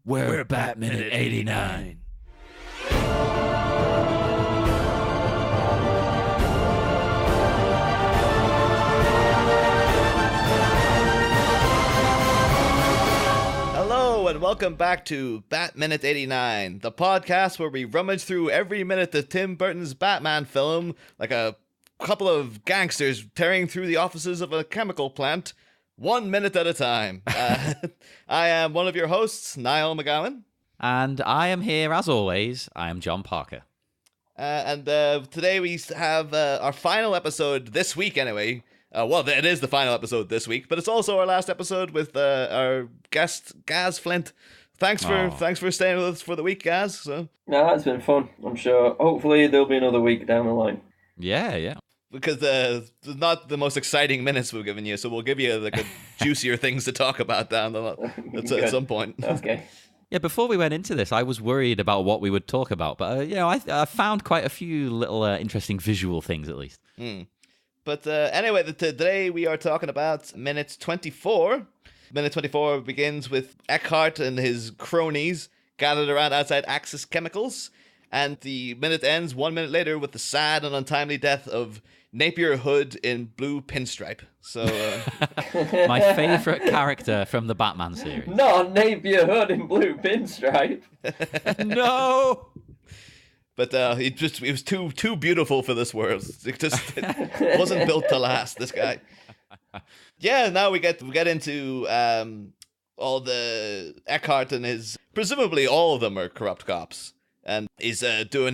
We're Bat-Mite 89. Hello and welcome back to Bat-Mite 89, the podcast where we rummage through every minute of Tim Burton's Batman film like a couple of gangsters tearing through the offices of a chemical plant, 1 minute at a time. I am one of your hosts, Niall McGowan. And I am here, as always. I am John Parker. And today we have our final episode this week, anyway. Well, it is the final episode this week, but it's also our last episode with our guest, Gaz Flint. Thanks for staying with us for the week, Gaz. So. No, it's been fun. I'm sure. Hopefully there'll be another week down the line. Yeah. Because there's not the most exciting minutes we've given you, so we'll give you like a juicier things to talk about down at some point. Okay. Yeah, before we went into this, I was worried about what we would talk about, but I found quite a few little interesting visual things, at least. But anyway, today we are talking about minute 24. Minute 24 begins with Eckhart and his cronies gathered around outside Axis Chemicals, and the minute ends 1 minute later with the sad and untimely death of Napier Hood in blue pinstripe. So, my favourite character from the Batman series. Not Napier Hood in blue pinstripe. No! But he was too beautiful for this world. It wasn't built to last, this guy. Yeah, now we get into all the Eckhart and his, presumably all of them are corrupt cops. And he's going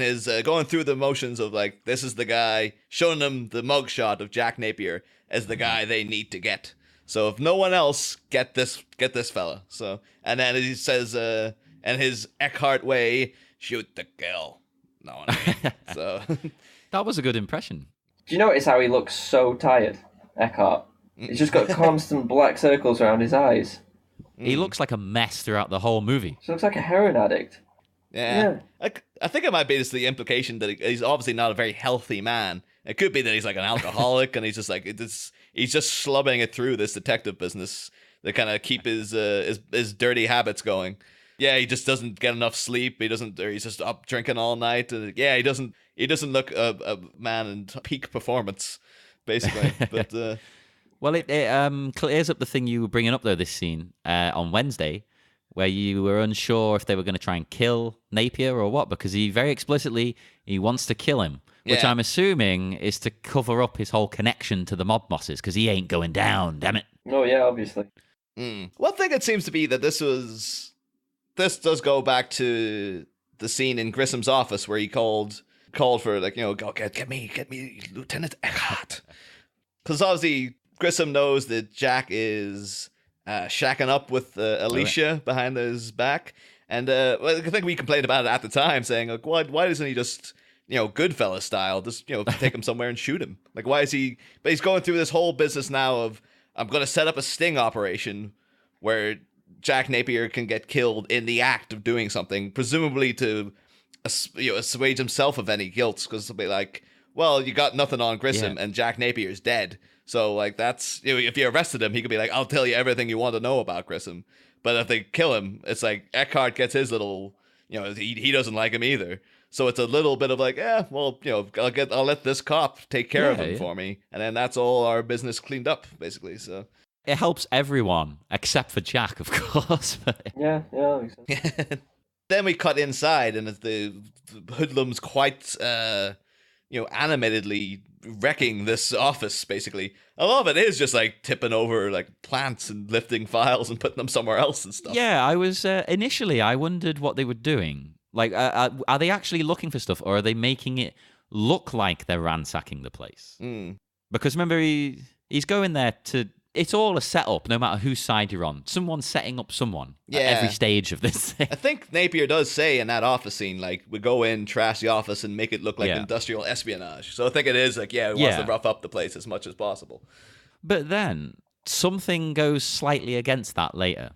through the motions of like, this is the guy, showing them the mugshot of Jack Napier as the guy they need to get. So if no one else, get this fella. So, and then he says, in his Eckhart way, shoot the kill. No one. So that was a good impression. Do you notice how he looks so tired, Eckhart? He's just got constant black circles around his eyes. He looks like a mess throughout the whole movie. He looks like a heroin addict. Yeah. I think it might be just the implication that he's obviously not a very healthy man. It could be that he's like an alcoholic and he's just like he's just slubbing it through this detective business to kind of keep his dirty habits going. Yeah, he just doesn't get enough sleep. He's just up drinking all night. And yeah, he doesn't look a man in peak performance, basically. But well, it clears up the thing you were bringing up though this scene on Wednesday, where you were unsure if they were going to try and kill Napier or what, because he very explicitly he wants to kill him, which I'm assuming is to cover up his whole connection to the mob bosses, because he ain't going down. Damn it! Oh yeah, obviously. One thing it seems to be that this does go back to the scene in Grissom's office where he called for like, go get me Lieutenant Eckhart, because obviously Grissom knows that Jack is shacking up with Alicia behind his back, and I think we complained about it at the time, saying like, why doesn't he just Goodfellas style just take him somewhere and shoot him? Like, why is he? But he's going through this whole business now of, I'm going to set up a sting operation where Jack Napier can get killed in the act of doing something, presumably to assuage himself of any guilt, because they'll be like, well, you got nothing on Grissom and Jack Napier's dead. So like that's, if you arrested him, he could be like, I'll tell you everything you want to know about Grissom. But if they kill him, it's like Eckhart gets his little, he doesn't like him either. So it's a little bit of like, I'll let this cop take care of him for me, and then that's all our business cleaned up, basically. So it helps everyone except for Jack, of course. Yeah, that makes sense. Then we cut inside, and the hoodlums quite animatedly wrecking this office, basically. A lot of it is just like tipping over like plants and lifting files and putting them somewhere else and stuff. Yeah, I was initially I wondered what they were doing. Like, are they actually looking for stuff, or are they making it look like they're ransacking the place? Because remember, he's going there to. It's all a setup, no matter whose side you're on. Someone's setting up someone at every stage of this thing. I think Napier does say in that office scene, like, we go in, trash the office, and make it look like industrial espionage. So I think it is like, he wants to rough up the place as much as possible. But then something goes slightly against that later,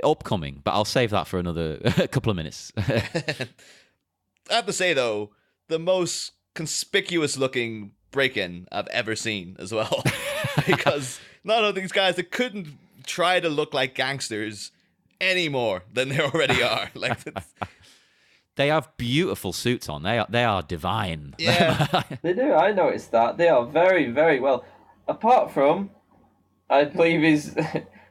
upcoming. But I'll save that for another couple of minutes. I have to say, though, the most conspicuous looking break-in I've ever seen as well. Because none of these guys that couldn't try to look like gangsters any more than they already are. Like, they have beautiful suits on. They are divine. Yeah. They do. I noticed that. They are very, very well. Apart from, I believe he's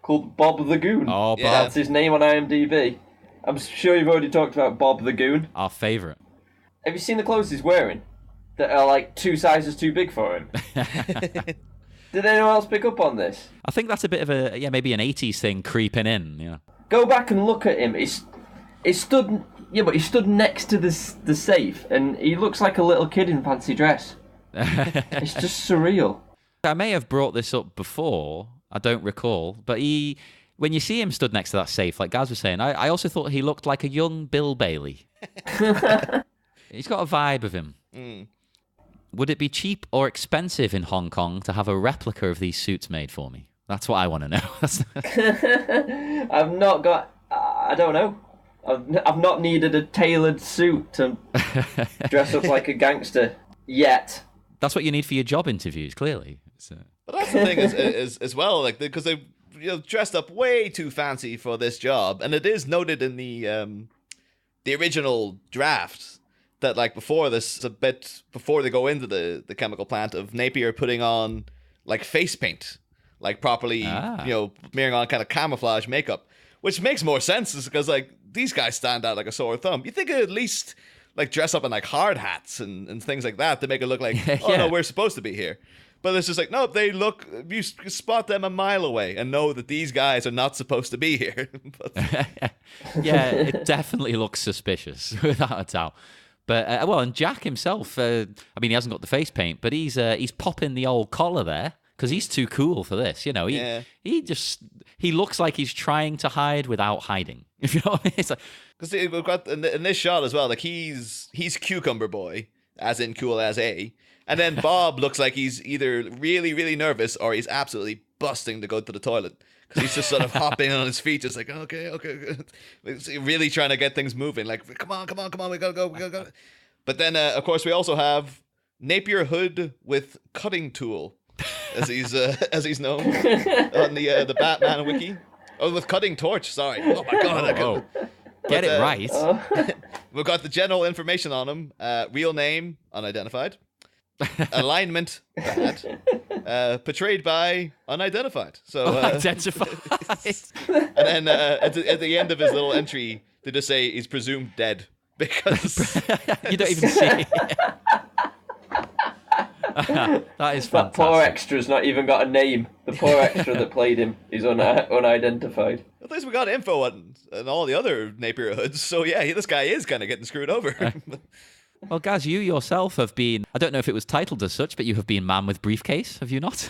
called Bob the Goon. Oh, Bob. Yeah. That's his name on IMDb. I'm sure you've already talked about Bob the Goon. Our favourite. Have you seen the clothes he's wearing? That are like 2 sizes too big for him. Did anyone else pick up on this? I think that's a bit of maybe an 80s thing creeping in, you know. Go back and look at him. He stood next to the safe, and he looks like a little kid in fancy dress. It's just surreal. I may have brought this up before, I don't recall, but when you see him stood next to that safe, like Gaz was saying, I also thought he looked like a young Bill Bailey. He's got a vibe of him. Would it be cheap or expensive in Hong Kong to have a replica of these suits made for me? That's what I want to know. I don't know. I've not needed a tailored suit to dress up like a gangster yet. That's what you need for your job interviews, clearly. But that's the thing is as well, like, because they dressed up way too fancy for this job, and it is noted in the original draft that, like, before this, a bit before they go into the chemical plant, of Napier putting on like face paint, like properly, smearing on kind of camouflage makeup, which makes more sense because, like, these guys stand out like a sore thumb. You think at least like dress up in like hard hats and things like that to make it look like, oh no, we're supposed to be here. But it's just like, no, they look, you spot them a mile away and know that these guys are not supposed to be here. Yeah, it definitely looks suspicious, without a doubt. But, and Jack himself, I mean, he hasn't got the face paint, but he's popping the old collar there, because he's too cool for this. You know, he looks like he's trying to hide without hiding. If you know what I mean? It's like, because we've got in this shot as well, like he's Cucumber Boy, as in cool as A. And then Bob looks like he's either really, really nervous or he's absolutely busting to go to the toilet. Because he's just sort of hopping on his feet, just like, okay. Really trying to get things moving. Like, come on, we gotta go. But then, of course, we also have Napier Hood with cutting tool, as he's known on the Batman wiki. Oh, with cutting torch, sorry. Oh my god. Get it right. We've got the general information on him. Real name, unidentified. Alignment, bad. Portrayed by unidentified. So unidentified. And then at the end of his little entry, they just say he's presumed dead because you don't even see. That is fantastic. That poor extra's not even got a name. The poor extra that played him is unidentified. At least we got info on all the other Napier Hoods. So yeah, this guy is kind of getting screwed over. Well, Gaz, you yourself have been, I don't know if it was titled as such, but you have been Man with Briefcase, have you not?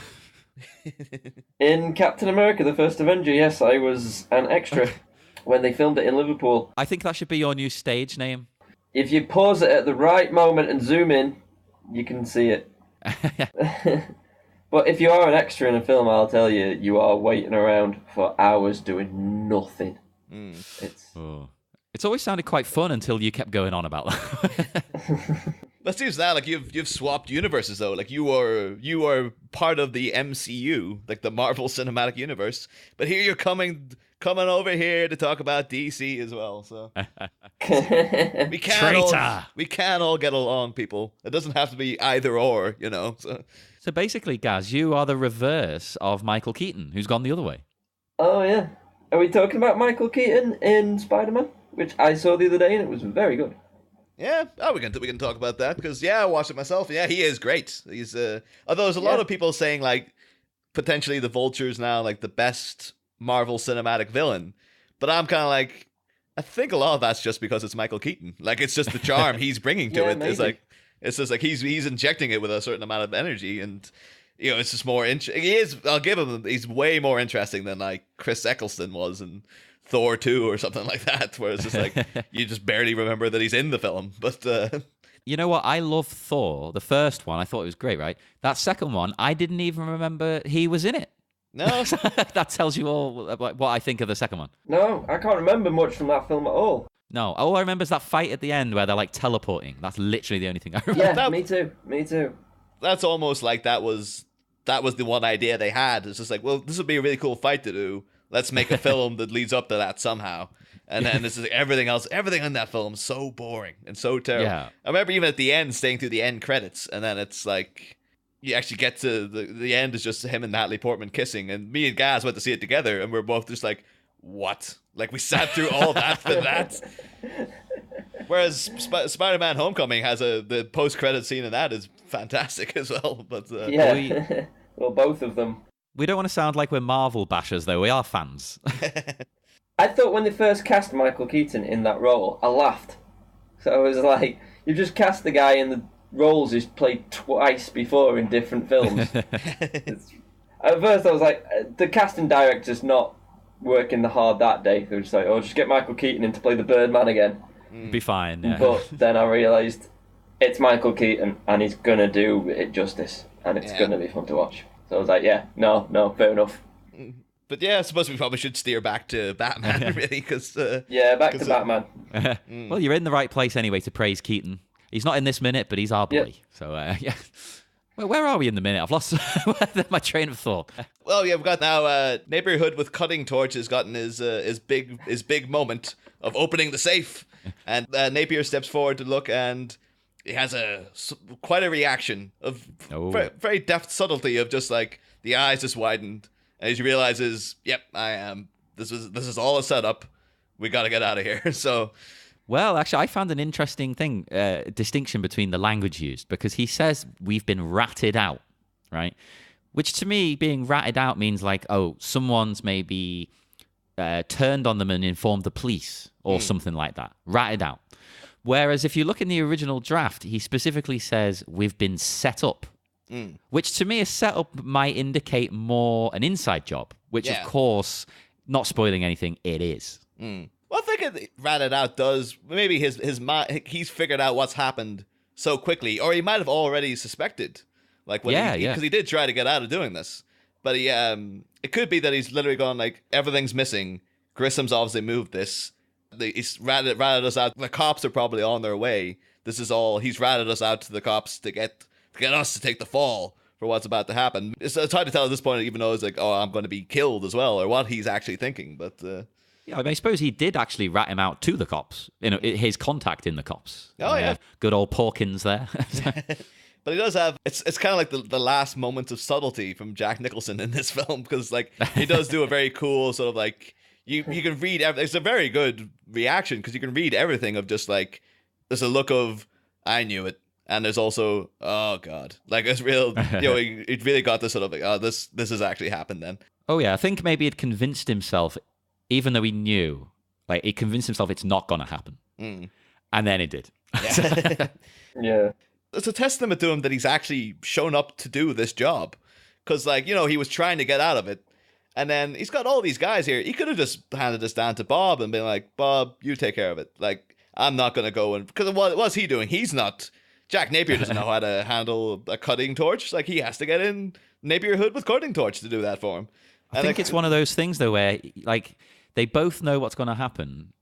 In Captain America, the First Avenger, yes, I was an extra when they filmed it in Liverpool. I think that should be your new stage name. If you pause it at the right moment and zoom in, you can see it. But if you are an extra in a film, I'll tell you, you are waiting around for hours doing nothing. It's always sounded quite fun until you kept going on about that. But seems that like you've swapped universes though. Like you are part of the MCU, like the Marvel Cinematic Universe. But here you're coming over here to talk about DC as well. So we can all get along, people. It doesn't have to be either or, you know. So basically, Gaz, you are the reverse of Michael Keaton, who's gone the other way. Oh yeah, are we talking about Michael Keaton in Spider-Man, which I saw the other day and it was very good? Yeah, we can talk about that because I watched it myself. Yeah, he is great. He's although there's a lot of people saying like potentially the Vulture's now like the best Marvel cinematic villain, but I'm kind of like, I think a lot of that's just because it's Michael Keaton. Like it's just the charm he's bringing to it. Maybe. It's just like he's injecting it with a certain amount of energy, and you know it's just more. I'll give him. He's way more interesting than like Chris Eccleston was in Thor 2 or something like that, where it's just like you just barely remember that he's in the film. But you know what? I love Thor. The first one, I thought it was great, right? That second one, I didn't even remember he was in it. No. That tells you all about what I think of the second one. No, I can't remember much from that film at all. No, all I remember is that fight at the end where they're like teleporting. That's literally the only thing I remember. Yeah, me too. That's almost like that was the one idea they had. It's just like, well, this would be a really cool fight to do. let's make a film that leads up to that somehow. And then this is everything else. Everything in that film is so boring and so terrible. Yeah. I remember even at the end, staying through the end credits, and then it's like you actually get to the end is just him and Natalie Portman kissing, and me and Gaz went to see it together, and we're both just like, what? Like, we sat through all that for that? Whereas Spider-Man Homecoming has the post-credit scene, and that is fantastic as well. But yeah, well, both of them. We don't want to sound like we're Marvel bashers, though. We are fans. I thought when they first cast Michael Keaton in that role, I laughed. So I was like, you just cast the guy in the roles he's played twice before in different films. At first I was like, the casting director's not working the hard that day. They were just like, oh, just get Michael Keaton in to play the Birdman again. Be fine, yeah. But then I realised it's Michael Keaton and he's going to do it justice and it's going to be fun to watch. So I was like, yeah, no, fair enough. But yeah, I suppose we probably should steer back to Batman, really, because... back to Batman. Well, you're in the right place anyway to praise Keaton. He's not in this minute, but he's our boy. Yep. So, yeah. Well, where are we in the minute? I've lost my train of thought. Well, yeah, we've got now Neighborhood with cutting torch has gotten his big moment of opening the safe. And Napier steps forward to look, and he has quite a reaction of very, very deft subtlety of just like the eyes just widened. And he realizes, yep, I am. This is all a setup. We got to get out of here. So, well, actually, I found an interesting distinction between the language used, because he says we've been ratted out, right? Which to me, being ratted out means like, oh, someone's maybe turned on them and informed the police or something like that. Ratted out. Whereas if you look in the original draft, he specifically says we've been set up. Which to me, a setup might indicate more an inside job, which of course, not spoiling anything, it is. Well, I think ratted out does maybe his mind. He's figured out what's happened so quickly, or he might have already suspected, like when because he did try to get out of doing this. But he it could be that he's literally gone like everything's missing. Grissom's obviously moved this. He's ratted us out. The cops are probably on their way. This is all he's ratted us out to the cops to get us to take the fall for what's about to happen. It's hard to tell at this point, even though it's like, oh, I'm going to be killed as well, or what he's actually thinking. But yeah, I mean, I suppose he did actually rat him out to the cops. You know, his contact in the cops. Oh yeah, good old Porkins there. But he does have it's kind of like the last moments of subtlety from Jack Nicholson in this film, because like he does do a very cool sort of like you can read it's a very good reaction, because you can read everything of just like there's a look of I knew it. And there's also, oh God, like it's real, it really got this sort of like, oh, this has actually happened then. Oh yeah, I think maybe he'd convinced himself, even though he knew, like he convinced himself it's not going to happen. And then it did. Yeah. Yeah. It's a testament to him that he's actually shown up to do this job. Because like, he was trying to get out of it. And then he's got all these guys here. He could have just handed this down to Bob and been like, Bob, you take care of it. Like, I'm not going to go and, because what was he doing? Jack Napier doesn't know how to handle a cutting torch. Like, he has to get in Napier Hood with cutting torch to do that for him. I think it's one of those things, though, where, like, they both know what's going to happen,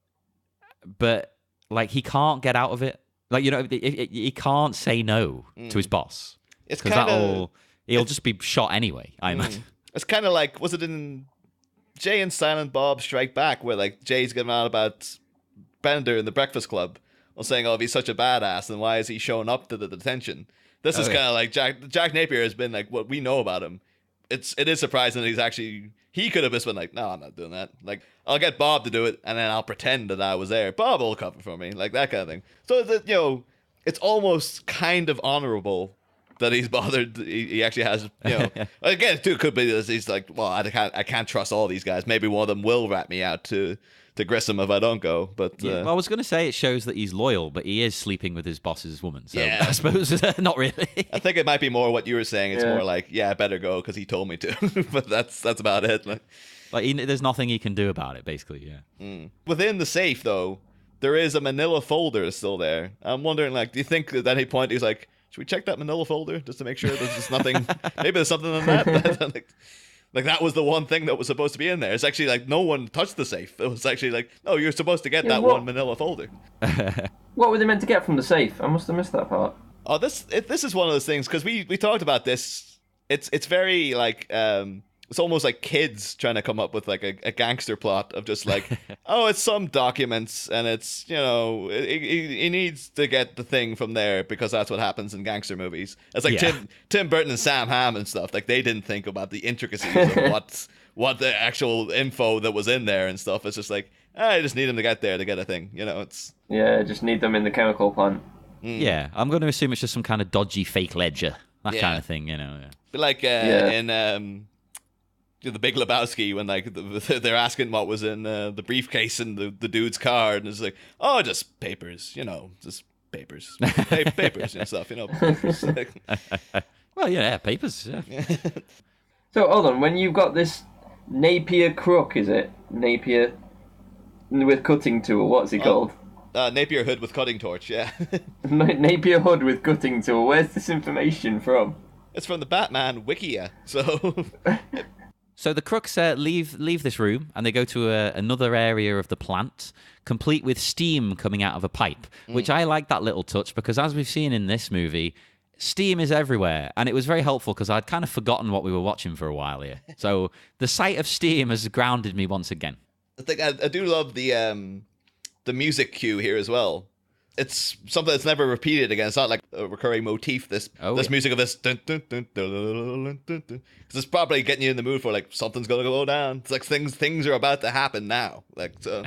but, like, he can't get out of it. Like, he can't say no to his boss. It's kind of... He'll just be shot anyway, I imagine. It's kind of like, was it in Jay and Silent Bob Strike Back, where, like, Jay's getting on about Bender in the Breakfast Club, saying, oh, if he's such a badass, then why is he showing up to the detention? This is kind of like Jack Napier has been like what we know about him. It is surprising that he could have just been like, no, I'm not doing that. Like, I'll get Bob to do it, and then I'll pretend that I was there. Bob will cover for me, like that kind of thing. So that it's almost kind of honorable that he's bothered. He actually has, again, too, could be that he's like, well, I can't trust all these guys. Maybe one of them will rat me out to Grissom if I don't go. But well, I was going to say it shows that he's loyal, but he is sleeping with his boss's woman. So yeah. I suppose not really. I think it might be more what you were saying. It's more like, yeah, I better go because he told me to. But that's about it. Like there's nothing he can do about it, basically. Yeah. Within the safe, though, there is a manila folder still there. I'm wondering, like, do you think at any point he's like, should we check that manila folder just to make sure there's just nothing? Maybe there's something in that. Like, that was the one thing that was supposed to be in there. It's actually like no one touched the safe. It was actually like, no, you're supposed to get one manila folder. What were they meant to get from the safe? I must have missed that part. Oh, this is one of those things, because we talked about this. It's very like it's almost like kids trying to come up with like a gangster plot of just like, oh, it's some documents and it's, he needs to get the thing from there because that's what happens in gangster movies. It's like Tim Burton and Sam Hamm and stuff. Like they didn't think about the intricacies of what the actual info that was in there and stuff. It's just like, I just need them to get there to get a thing. It's... Yeah, just need them in the chemical plant. Yeah, I'm going to assume it's just some kind of dodgy fake ledger. That kind of thing, But like in The Big Lebowski, when like they're asking what was in the briefcase in the dude's car, and it's like, oh, just papers, just papers, papers and stuff, Well, yeah, papers. Yeah. So hold on, when you've got this Napier crook, is it Napier with cutting tool? What's he called? Napier hood with cutting torch. Yeah. Napier hood with cutting tool. Where's this information from? It's from the Batman Wikia. So the crooks leave this room and they go to another area of the plant, complete with steam coming out of a pipe, which I like that little touch because as we've seen in this movie, steam is everywhere. And it was very helpful because I'd kind of forgotten what we were watching for a while here. So the sight of steam has grounded me once again. I think I do love the music cue here as well. It's something that's never repeated again. It's not like a recurring motif. This music of this dun, dun, dun, dun, dun, dun, dun, dun. It's probably getting you in the mood for like something's gonna go down. It's like things are about to happen now. Like so.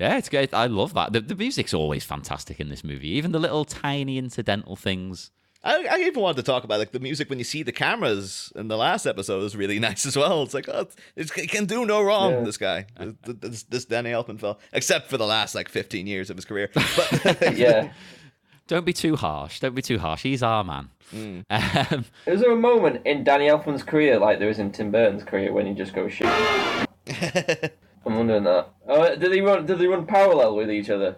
Yeah, it's great. I love that. The music's always fantastic in this movie. Even the little tiny incidental things. I even wanted to talk about like the music when you see the cameras in the last episode is really nice as well. It's like, oh, it can do no wrong. This guy, this Danny Elfman fella, except for the last like 15 years of his career. But Yeah. Don't be too harsh. He's our man. Is there a moment in Danny Elfman's career like there is in Tim Burton's career when he just goes shit? I'm wondering that. Oh, did they run parallel with each other?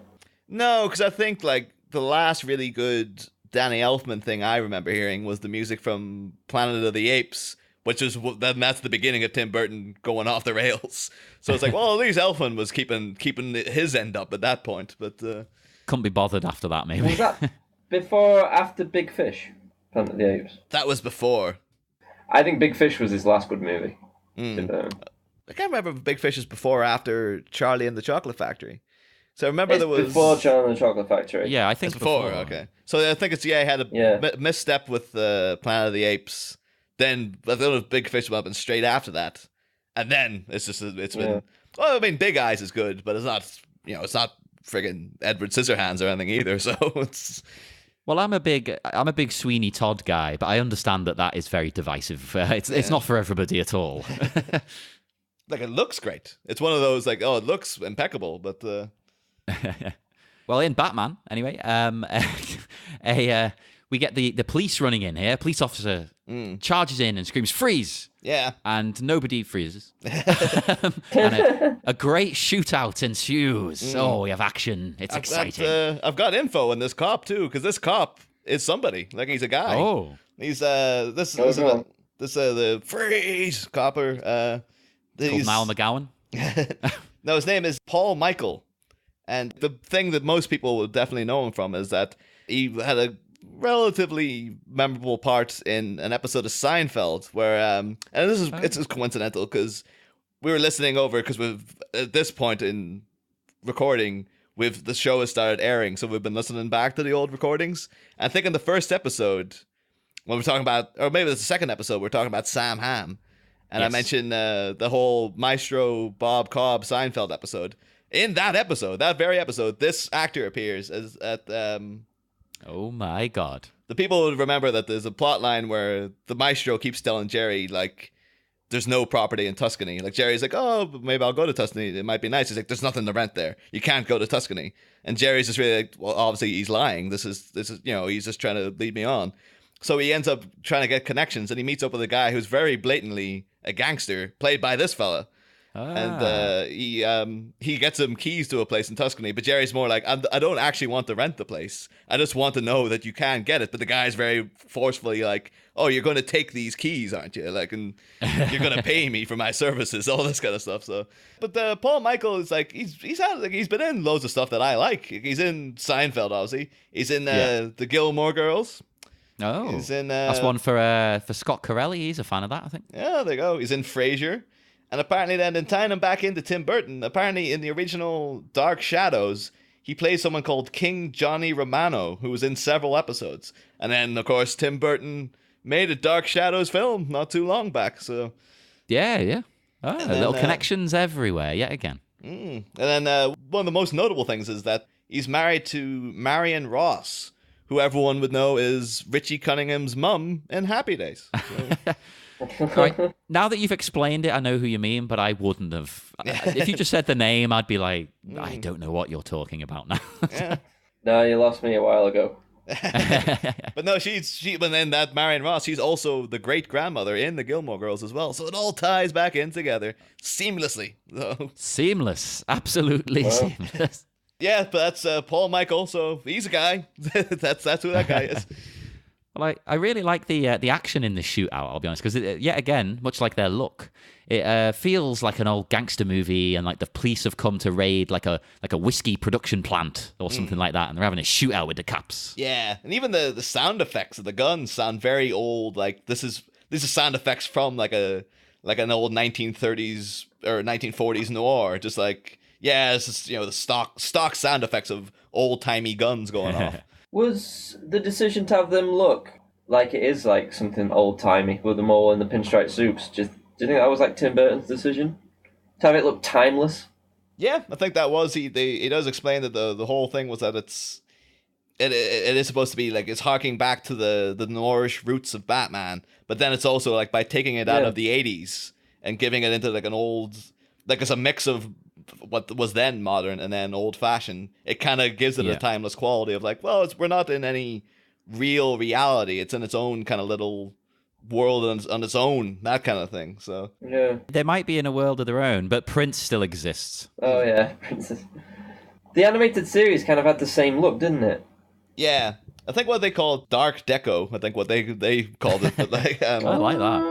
No, because I think like the last really good Danny Elfman thing I remember hearing was the music from Planet of the Apes, which is that's the beginning of Tim Burton going off the rails. So it's like, well, at least Elfman was keeping his end up at that point, but couldn't be bothered after that. Maybe was that before or after Big Fish, Planet of the Apes? That was before. I think Big Fish was his last good movie. Tim Burton. I can't remember if Big Fish is before or after Charlie and the Chocolate Factory. So I remember there was... before Charlie and the Chocolate Factory. Yeah, I think it's before. Okay. So I think it's, I had a misstep with Planet of the Apes. Then I thought of Big Fish would have been straight after that. And then it's been... Well, I mean, Big Eyes is good, but it's not, it's not friggin' Edward Scissorhands or anything either, so it's... Well, I'm a big Sweeney Todd guy, but I understand that is very divisive. It's not for everybody at all. Like, it looks great. It's one of those, like, oh, it looks impeccable, but... Well, in Batman, anyway, we get the police running in here. A police officer charges in and screams, "Freeze!" Yeah. And nobody freezes. And a great shootout ensues. Oh, we have action. It's exciting. I've got info on this cop, too, because this cop is somebody. Like, he's a guy. Oh. He's, the freeze copper. Called Mal McGowan? No, his name is Paul Michael. And the thing that most people will definitely know him from is that he had a relatively memorable part in an episode of Seinfeld where, and it's just coincidental because we were listening over because at this point in recording, the show has started airing, so we've been listening back to the old recordings. And I think in the first episode, when we're talking about, or maybe it's the second episode, we're talking about Sam Hamm. And yes. I mentioned the whole Maestro Bob Cobb Seinfeld episode. In that episode, that very episode, this actor appears as oh my God. The people would remember that there's a plot line where the Maestro keeps telling Jerry, like, there's no property in Tuscany. Like, Jerry's like, oh, maybe I'll go to Tuscany. It might be nice. He's like, there's nothing to rent there. You can't go to Tuscany. And Jerry's just really like, well, obviously he's lying. This is he's just trying to lead me on. So he ends up trying to get connections, and he meets up with a guy who's very blatantly a gangster, played by this fella. And he gets him keys to a place in Tuscany, but Jerry's more like, I don't actually want to rent the place. I just want to know that you can get it. But the guy's very forcefully like, oh, you're going to take these keys, aren't you? Like, and you're going to pay me for my services, all this kind of stuff. So, but Paul Michael is like, he's been in loads of stuff that I like. He's in Seinfeld, obviously. He's in the Gilmore Girls. Oh, He's in, that's one for Scott Corelli. He's a fan of that, I think. Yeah, there you go. He's in Frasier. And apparently then tying him back into Tim Burton, apparently in the original Dark Shadows, he plays someone called King Johnny Romano, who was in several episodes. And then, of course, Tim Burton made a Dark Shadows film not too long back. So Yeah. Oh, little connections everywhere, yet again. And then one of the most notable things is that he's married to Marion Ross, who everyone would know is Richie Cunningham's mum in Happy Days. So. Right. Now that you've explained it, I know who you mean, but I wouldn't have. If you just said the name, I'd be like, I don't know what you're talking about now. Yeah. No, you lost me a while ago. But no, but then that Marion Ross, she's also the great grandmother in the Gilmore Girls as well. So it all ties back in together seamlessly. So. Seamless, absolutely seamless. Yeah, but that's Paul Michael, so he's a guy. that's who that guy is. Well, I really like the action in the shootout, I'll be honest, because yet again, much like their look, it feels like an old gangster movie, and like the police have come to raid like a whiskey production plant or something like that, and they're having a shootout with the cops. Yeah, and even the sound effects of the guns sound very old. Like this is sound effects from like an old 1930s or 1940s noir. Just like it's just, the stock sound effects of old timey guns going off. Was the decision to have them look like it is like something old-timey with them all in the pinstripe suits, do you think that was like Tim Burton's decision? To have it look timeless? Yeah, I think that was. He does explain that the whole thing was that it is supposed to be like it's harking back to the noirish roots of Batman, but then it's also like by taking it out of the 80s and giving it into like an old, like it's a mix of what was then modern and then old fashioned. It kind of gives it a timeless quality of like, well, we're not in any real reality. It's in its own kind of little world on its own, that kind of thing. So they might be in a world of their own, but Prince still exists. Oh yeah, Prince. The animated series kind of had the same look, didn't it? Yeah, I think what they call dark deco. I think what they called it. But like, I like that.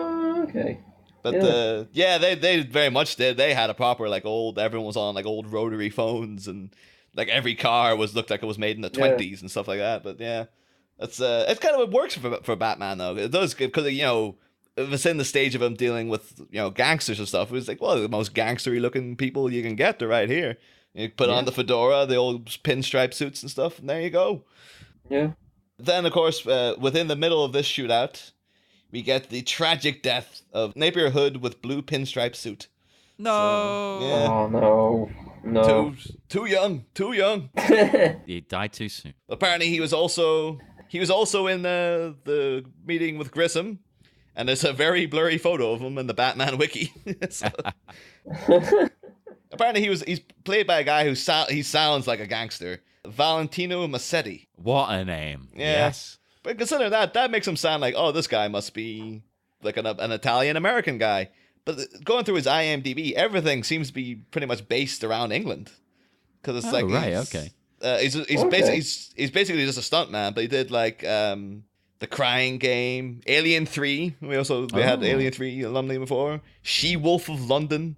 Okay. But they very much did. They had a proper like old. Everyone was on like old rotary phones, and like every car looked like it was made in the 20s and stuff like that. But yeah, it's kind of, it works for Batman though. It does, because if it's in the stage of him dealing with gangsters and stuff. It was like, well, the most gangstery looking people you can get are right here. You put on the fedora, the old pinstripe suits and stuff, and there you go. Yeah. Then of course, within the middle of this shootout, we get the tragic death of Napier Hood with blue pinstripe suit. No. So, yeah. Oh, no. Too young. He died too soon. Apparently he was also in the meeting with Grissom, and there's a very blurry photo of him in the Batman wiki. Apparently he's played by a guy who sounds like a gangster, Valentino Massetti. What a name. Yeah. Yes. But consider that makes him sound like, oh, this guy must be like an Italian-American guy. But going through his IMDb, everything seems to be pretty much based around England. Because it's he's basically just a stuntman, but he did like The Crying Game, Alien 3. We had Alien 3 alumni before. She-Wolf of London,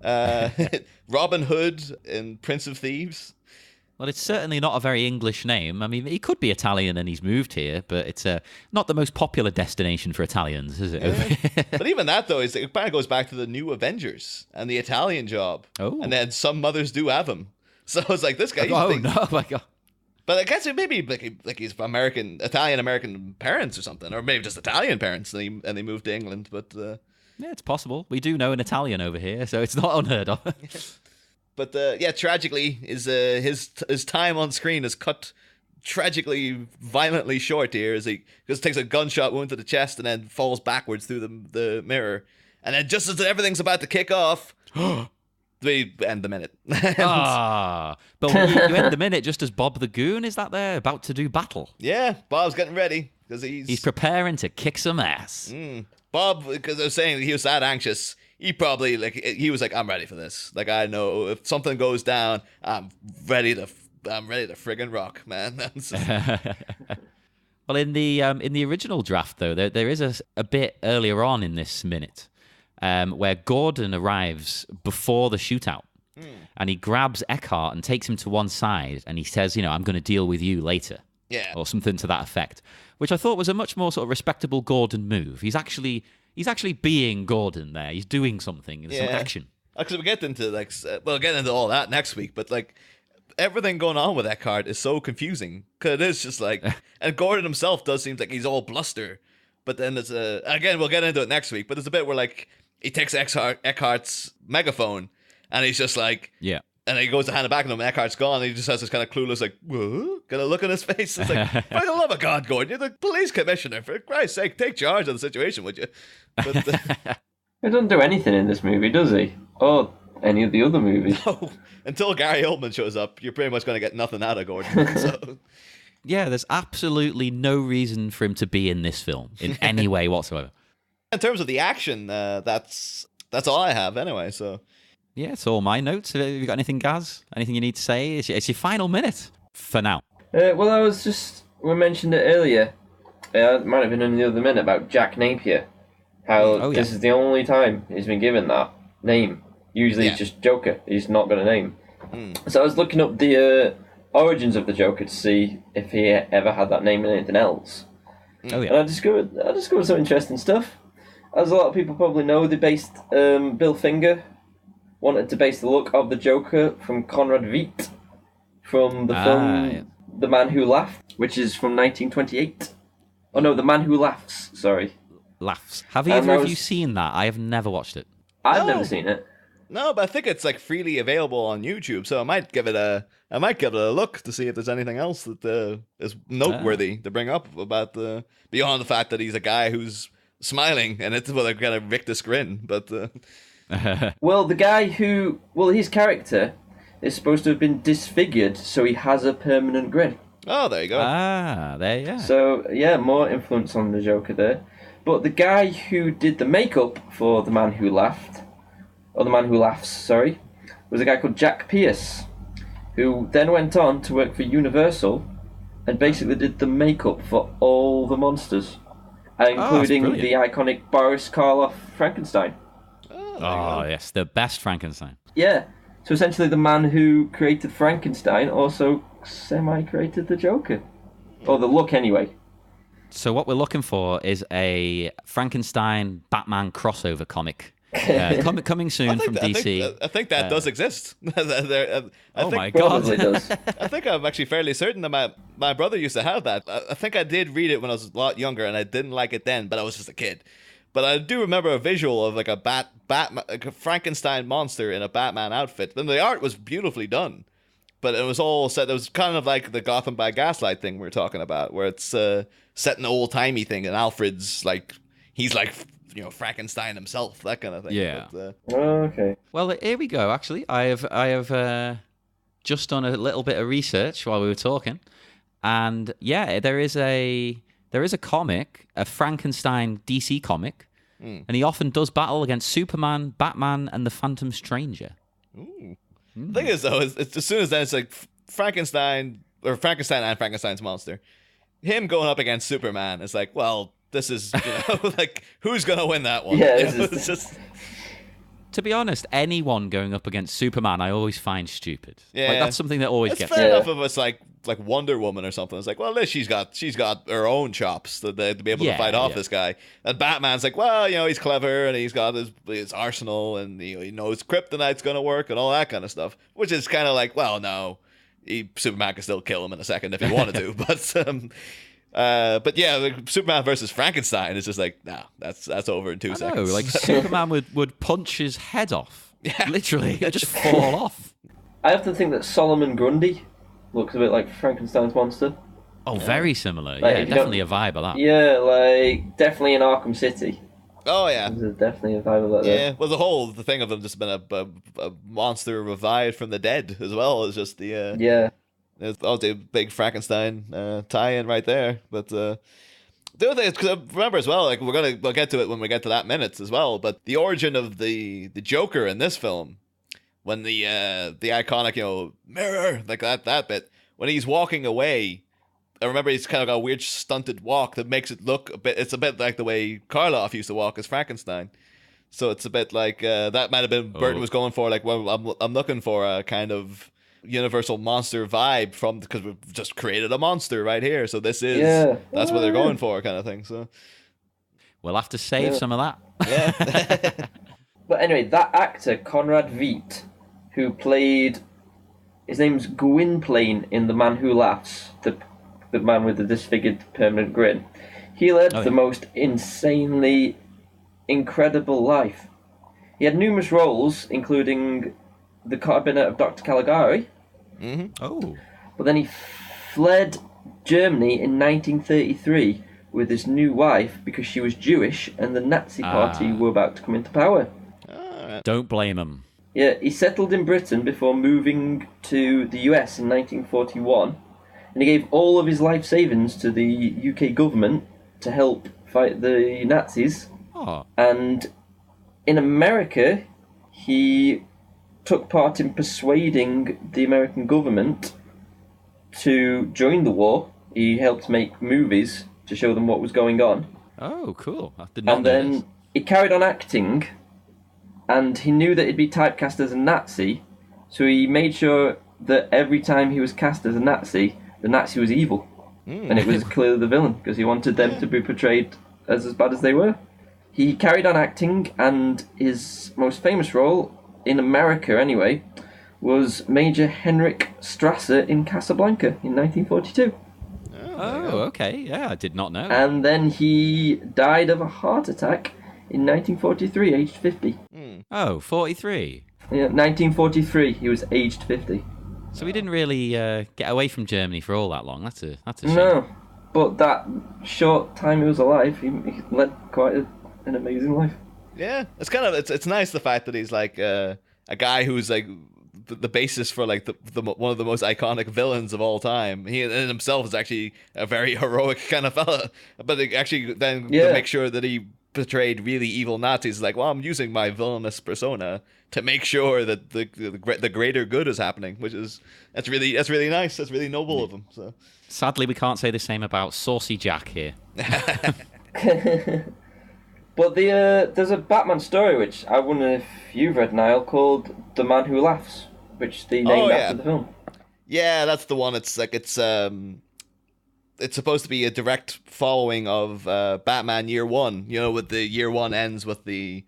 Robin Hood in Prince of Thieves. Well, it's certainly not a very English name. I mean, he could be Italian and he's moved here, but it's not the most popular destination for Italians, is it? Yeah. But even that, though, it kind of goes back to the New Avengers and the Italian job. Oh. And then some mothers do have him. So it's like, this guy... no, my God. But I guess it maybe like he's Italian-American parents or something, or maybe just Italian parents, and they moved to England, but... Yeah, it's possible. We do know an Italian over here, so it's not unheard of. But tragically, his time on screen is cut tragically, violently short here, as he just takes a gunshot wound to the chest and then falls backwards through the mirror. And then just as everything's about to kick off, we end the minute. But you end the minute just as Bob the Goon is about to do battle. Yeah, Bob's getting ready because he's preparing to kick some ass. Bob, because I was saying he was that anxious. He probably he was like, I'm ready for this. Like, I know if something goes down, I'm ready to friggin' rock, man. Well, in the original draft though, there is a bit earlier on in this minute where Gordon arrives before the shootout, and he grabs Eckhart and takes him to one side, and he says, I'm going to deal with you later. Yeah. or something to that effect, which I thought was a much more sort of respectable Gordon move. He's actually being Gordon there. He's doing something, some action. Because we get into we'll get into all that next week, but like everything going on with Eckhart is so confusing because it is just like, and Gordon himself does seem like he's all bluster, but then there's again we'll get into it next week, but there's a bit where like he takes Eckhart's megaphone and he's just like, yeah. And he goes to hand it back to him, and Eckhart's gone, and he just has this kind of clueless, like, what? Kind of look on his face. It's like, for the love of God, Gordon, you're the police commissioner. For Christ's sake, take charge of the situation, would you? But, he doesn't do anything in this movie, does he? Or any of the other movies. No. Until Gary Oldman shows up, you're pretty much going to get nothing out of Gordon. So. Yeah, there's absolutely no reason for him to be in this film in any way whatsoever. In terms of the action, that's all I have anyway, so... Yeah, it's all my notes. Have you got anything, Gaz? Anything you need to say? It's your final minute for now. Well, we mentioned it earlier. It might have been in the other minute about Jack Napier. How this is the only time he's been given that name. Usually it's just Joker. He's not got a name. So I was looking up the origins of the Joker to see if he ever had that name in anything else. Oh yeah. And I discovered some interesting stuff. As a lot of people probably know, they based Bill Finger wanted to base the look of the Joker from Conrad Veidt from the film The Man Who Laughed, which is from 1928. Oh no, The Man Who Laughs, sorry. Laughs. Have either of you seen that? I have never watched it. I've never seen it. No, but I think it's like freely available on YouTube, so I might give it a look to see if there's anything else that is noteworthy to bring up about beyond the fact that he's a guy who's smiling and it's with a kind of rictus grin, but... Well, his character is supposed to have been disfigured, so he has a permanent grin. Oh, there you go. There you go. So, yeah, more influence on the Joker there. But the guy who did the makeup for The Man Who Laughed, or The Man Who Laughs, sorry, was a guy called Jack Pierce, who then went on to work for Universal and basically did the makeup for all the monsters, including the iconic Boris Karloff Frankenstein. Oh, yes, the best Frankenstein. Yeah. So essentially the man who created Frankenstein also semi-created the Joker. Or the look, anyway. So what we're looking for is a Frankenstein-Batman crossover comic. Coming soon from DC. I think that does exist. Oh my God. It does. I think I'm actually fairly certain that my brother used to have that. I think I did read it when I was a lot younger, and I didn't like it then, but I was just a kid. But I do remember a visual of like like a Frankenstein monster in a Batman outfit. And the art was beautifully done. But it was all set. It was kind of like the Gotham by Gaslight thing we were talking about, where it's set in an old-timey thing, and Alfred's like, he's like, Frankenstein himself, that kind of thing. Yeah. But, Okay. Well, here we go, actually. I have just done a little bit of research while we were talking. And yeah, there is a comic, a Frankenstein DC comic, and he often does battle against Superman, Batman, and the Phantom Stranger. Ooh. The thing is, though, it's as soon as then it's like Frankenstein and Frankenstein's monster, him going up against Superman, it's like, well, this is, like, who's going to win that one? Yeah, it's just... To be honest, anyone going up against Superman, I always find stupid. Yeah. Like, that's something that always it's gets fair me. enough if it's like Wonder Woman or something. It's like, well, she's got her own chops to be able to fight off this guy. And Batman's like, well, he's clever and he's got his arsenal and he knows kryptonite's gonna work and all that kind of stuff. Which is kind of like, well, no, Superman can still kill him in a second if he wanted to. But yeah, like Superman versus Frankenstein is just like, nah, that's over in 2 seconds. No, like Superman would punch his head off. Yeah. Literally, it'd just fall off. I often think that Solomon Grundy looks a bit like Frankenstein's monster. Oh, very similar. Like, yeah, definitely a vibe of that. Yeah, like, definitely in Arkham City. Oh, yeah. There's definitely a vibe of that there. Yeah, well, the thing of them just been a monster revived from the dead as well is just the... Yeah. It's obviously a big Frankenstein tie-in right there, but the other thing is, because remember as well, like we'll get to it when we get to that minutes as well, but the origin of the Joker in this film, when the iconic mirror, like that bit, when he's walking away, I remember he's kind of got a weird stunted walk that makes it look it's a bit like the way Karloff used to walk as Frankenstein. So it's a bit like that might have been Burton was going for, like, well, I'm looking for a kind of Universal monster vibe from, because we've just created a monster right here. So this is, that's what they're going for, kind of thing. So we'll have to save some of that. Yeah. But anyway, that actor, Conrad Veidt, who played, his name's Gwynplaine in The Man Who Laughs, the man with the disfigured permanent grin. He led the most insanely incredible life. He had numerous roles, including The Cabinet of Dr. Caligari. Mm-hmm. Oh. But then he fled Germany in 1933 with his new wife because she was Jewish and the Nazi Party were about to come into power. Don't blame him. Yeah, he settled in Britain before moving to the US in 1941, and he gave all of his life savings to the UK government to help fight the Nazis. Oh. And in America, he took part in persuading the American government to join the war. He helped make movies to show them what was going on. Oh, cool. I did not And know then this. he carried on acting, and he knew that he'd be typecast as a Nazi, so he made sure that every time he was cast as a Nazi, the Nazi was evil. And it was clearly the villain, because he wanted them to be portrayed as bad as they were. He carried on acting, and his most famous role, in America anyway, was Major Henrik Strasser in Casablanca in 1942. Oh, okay. Yeah, I did not know. And then he died of a heart attack in 1943, aged 50. Oh, 43. Yeah, 1943, he was aged 50. So he didn't really get away from Germany for all that long. That's a shame. No, but that short time he was alive, he led quite an amazing life. Yeah, it's kind of it's nice the fact that he's like a guy who's like the basis for like the one of the most iconic villains of all time. He in himself is actually a very heroic kind of fella, but actually then to make sure that he portrayed really evil Nazis, like, well, I'm using my villainous persona to make sure that the greater good is happening, which is that's really nice. That's really noble of him. So sadly, we can't say the same about Saucy Jack here. But there's a Batman story which I wonder if you've read, Niall, called The Man Who Laughs, which they named after the film. Yeah, that's the one. It's like it's supposed to be a direct following of Batman Year One. You know, with the Year One ends with the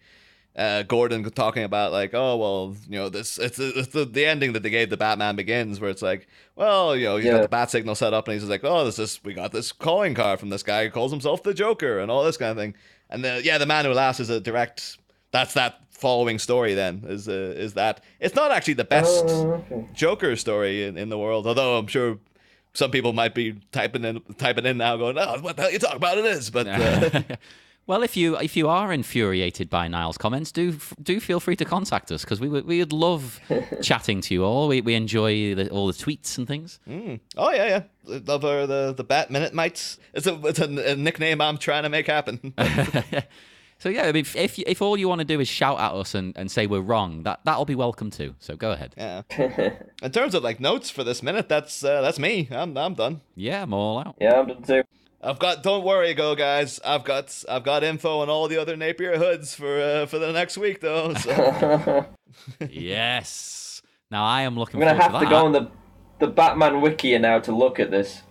Gordon talking about like, oh well, you know, it's the ending that they gave the Batman Begins, where it's like, well, you know, he's got the bat signal set up, and he's just like, oh, we got this calling card from this guy who calls himself the Joker, and all this kind of thing. And the Man Who Laughs is a direct. That's that following story. Then is that it's not actually the best Joker story in the world, although I'm sure some people might be typing in now, going, "Oh, what the hell are you talking about? It is." But well, if you are infuriated by Niall's comments, do feel free to contact us, because we would love chatting to you all. We enjoy all the tweets and things. Oh yeah. Love the Bat-Mite. It's a nickname I'm trying to make happen. So yeah, I mean, if all you want to do is shout at us and say we're wrong, that'll be welcome too. So go ahead. Yeah. In terms of like notes for this minute, that's me. I'm done. Yeah, I'm all out. Yeah, I'm done too. Don't worry, guys. I've got info on all the other Napier hoods for the next week though. So. Yes. Now I am looking. I'm gonna have to go on the Batman Wiki now to look at this.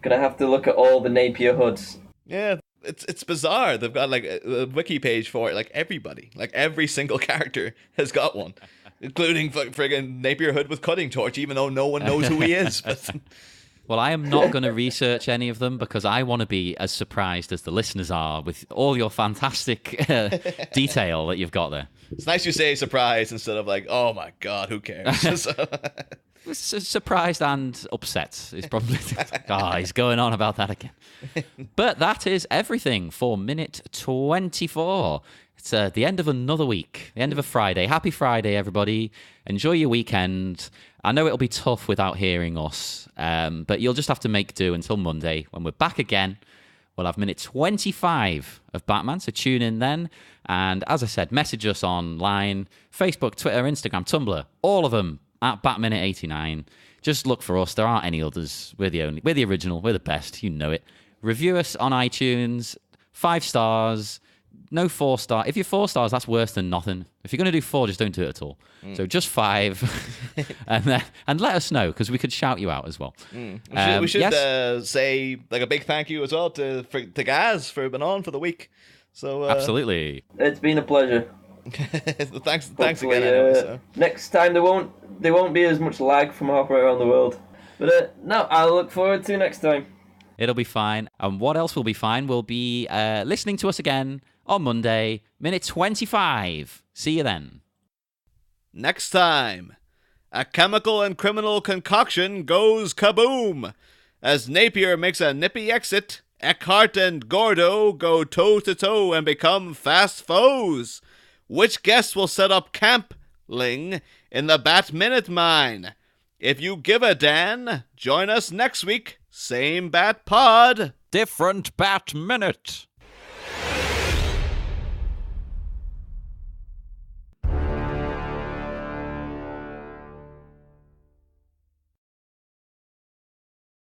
Gonna have to look at all the Napier hoods. Yeah. It's bizarre. They've got like a wiki page for it. Like everybody, like every single character has got one, including friggin' Napier Hood with cutting torch, even though no one knows who he is. But... Well, I am not going to research any of them, because I want to be as surprised as the listeners are with all your fantastic detail that you've got there. It's nice you say surprised instead of like, oh my god, who cares? Surprised and upset is probably... he's going on about that again. But that is everything for minute 24. It's the end of another week, the end of a Friday. Happy Friday, everybody. Enjoy your weekend. I know it'll be tough without hearing us, but you'll just have to make do until Monday, when we're back again. We'll have minute 25 of Batman, so tune in then. And as I said, message us online, Facebook, Twitter, Instagram, Tumblr, all of them at BatMinute89. Just look for us. There aren't any others. We're the original. We're the best. You know it. Review us on iTunes. 5 stars. no 4-star. If you're 4 stars, that's worse than nothing. If you're going to do 4, just don't do it at all. So just 5, and let us know, because we could shout you out as well. We should say like a big thank you as well to Gaz for being on for the week. So absolutely, it's been a pleasure. Thanks Hopefully, again. Anyway, so. Next time there won't be as much lag from halfway around the world. But no, I'll look forward to next time. It'll be fine. And what else will be fine will be listening to us again on Monday, minute 25. See you then. Next time, a chemical and criminal concoction goes kaboom. As Napier makes a nippy exit, Eckhart and Gordo go toe-to-toe and become fast foes. Which guest will set up camp-ling in the Bat-Minute mine? If you give a Dan, join us next week. Same Bat Pod. Different Bat Minute.